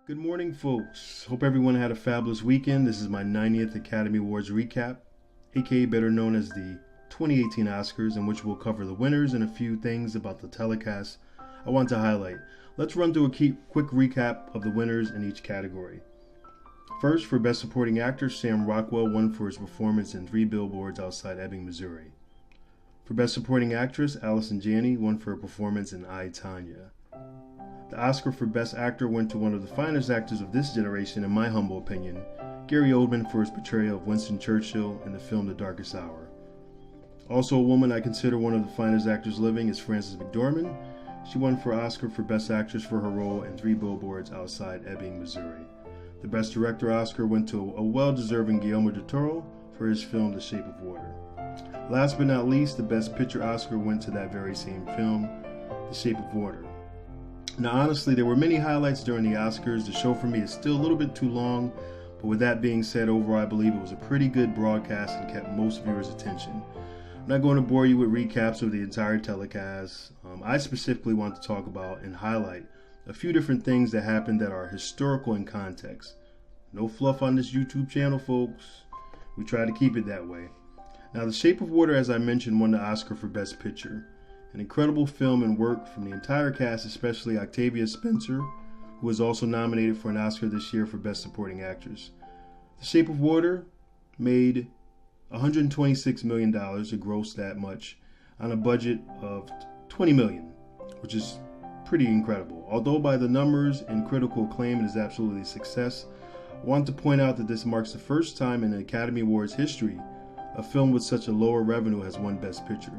Good morning, folks. Hope everyone had a fabulous weekend. This is my 90th Academy Awards recap, aka better known as the 2018 Oscars, in which we'll cover the winners and a few things about the telecast I want to highlight. Let's run through a quick recap of the winners in each category. First, for Best Supporting Actor, Sam Rockwell won for his performance in Three Billboards Outside Ebbing, Missouri. For Best Supporting Actress, Allison Janney won for her performance in I, Tonya. The Oscar for Best Actor went to one of the finest actors of this generation, in my humble opinion, Gary Oldman, for his portrayal of Winston Churchill in the film The Darkest Hour. Also a woman I consider one of the finest actors living is Frances McDormand. She won for Oscar for Best Actress for her role in Three Billboards Outside Ebbing, Missouri. The Best Director Oscar went to a well-deserving Guillermo del Toro for his film The Shape of Water. Last but not least, the Best Picture Oscar went to that very same film, The Shape of Water. Now, honestly, there were many highlights during the Oscars. The show for me is still a little bit too long, but with that being said, overall, I believe it was a pretty good broadcast and kept most viewers' attention. I'm not going to bore you with recaps of the entire telecast. I specifically want to talk about and highlight a few different things that happened that are historical in context. No fluff on this YouTube channel, folks. We try to keep it that way. Now, The Shape of Water, as I mentioned, won the Oscar for Best Picture. An incredible film and work from the entire cast, especially Octavia Spencer, who was also nominated for an Oscar this year for Best Supporting Actress. The Shape of Water made $126 million, it grossed that much, on a budget of $20 million, which is pretty incredible. Although by the numbers and critical acclaim it is absolutely a success, I want to point out that this marks the first time in the Academy Awards history a film with such a lower revenue has won Best Picture.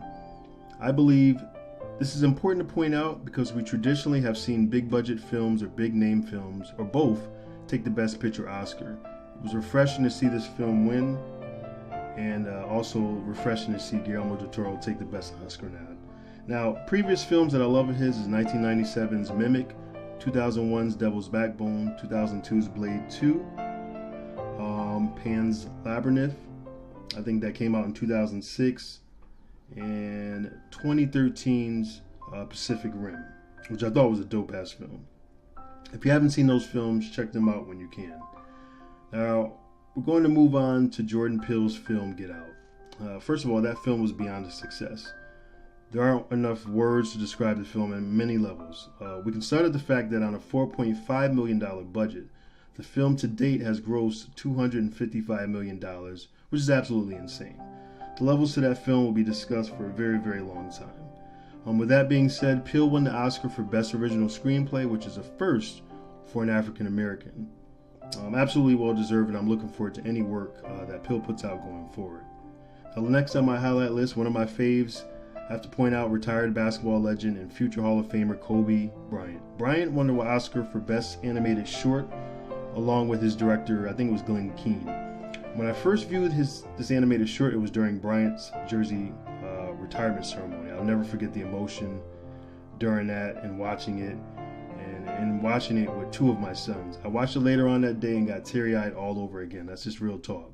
I believe this is important to point out because we traditionally have seen big budget films or big name films, or both, take the Best Picture Oscar. It was refreshing to see this film win, and also refreshing to see Guillermo del Toro take the Best Oscar nod. Now, previous films that I love of his is 1997's Mimic, 2001's Devil's Backbone, 2002's Blade 2, Pan's Labyrinth, I think that came out in 2006, and 2013's Pacific Rim, which I thought was a dope-ass film. If you haven't seen those films, check them out when you can. Now, we're going to move on to Jordan Peele's film Get Out. First of all, that film was beyond a success. There aren't enough words to describe the film in many levels. We can start at the fact that on a $4.5 million budget, the film to date has grossed $255 million, which is absolutely insane. The levels to that film will be discussed for a very, very long time. With that being said, Peele won the Oscar for Best Original Screenplay, which is a first for an African American. Absolutely well deserved, and I'm looking forward to any work that Peele puts out going forward. Next on my highlight list, one of my faves, I have to point out retired basketball legend and future Hall of Famer Kobe Bryant. Bryant won the Oscar for Best Animated Short, along with his director, I think it was Glenn Keane. When I first viewed this animated short, it was during Bryant's jersey retirement ceremony. I'll never forget the emotion during that and watching it, and watching it with two of my sons. I watched it later on that day and got teary-eyed all over again. That's just real talk.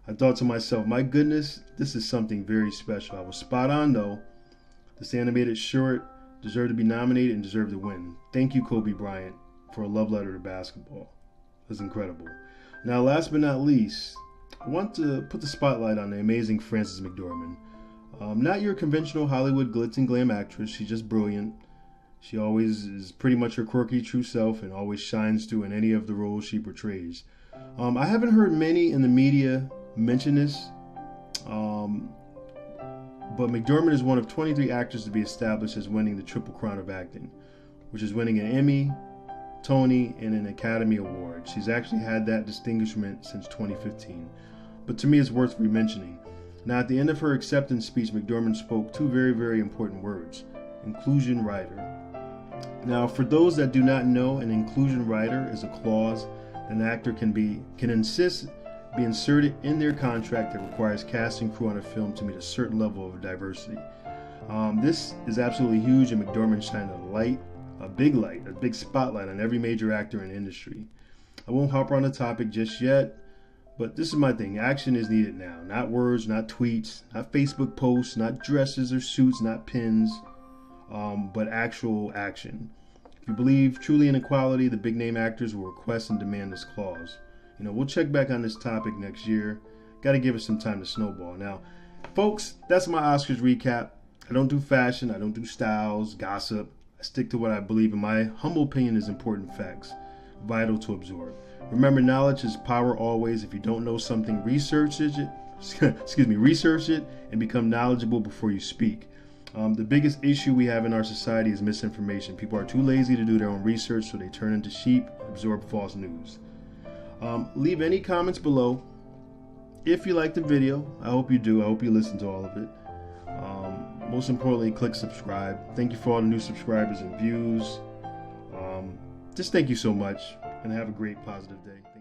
I thought to myself, my goodness, this is something very special. I was spot on though. This animated short deserved to be nominated and deserved to win. Thank you, Kobe Bryant, for a love letter to basketball. It was incredible. Now, last but not least, I want to put the spotlight on the amazing Frances McDormand. Not your conventional Hollywood glitz and glam actress. She's just brilliant. She always is pretty much her quirky true self and always shines through in any of the roles she portrays. I haven't heard many in the media mention this, but McDormand is one of 23 actors to be established as winning the Triple Crown of Acting, which is winning an Emmy, Tony, and an Academy Award. She's actually had that distinguishment since 2015, but to me it's worth re-mentioning. Now, at the end of her acceptance speech, McDormand spoke two very, very important words: inclusion rider. Now, for those that do not know, an inclusion rider is a clause an actor can insist be inserted in their contract that requires cast and crew on a film to meet a certain level of diversity. This is absolutely huge, and McDormand shined a big spotlight on every major actor in the industry. I won't hop on the topic just yet, but this is my thing. Action is needed now. Not words, not tweets, not Facebook posts, not dresses or suits, not pins, but actual action. If you believe truly in equality, the big name actors will request and demand this clause. We'll check back on this topic next year. Got to give it some time to snowball. Now, folks, that's my Oscars recap. I don't do fashion. I don't do styles, gossip. I stick to what I believe, in my humble opinion, is important facts, vital to absorb. Remember, knowledge is power always. If you don't know something, research it. Research it and become knowledgeable before you speak. The biggest issue we have in our society is misinformation. People are too lazy to do their own research, so they turn into sheep, absorb false news. Leave any comments below. If you liked the video, I hope you do. I hope you listen to all of it. Most importantly, click subscribe. Thank you for all the new subscribers and views. Just thank you so much, and have a great positive day.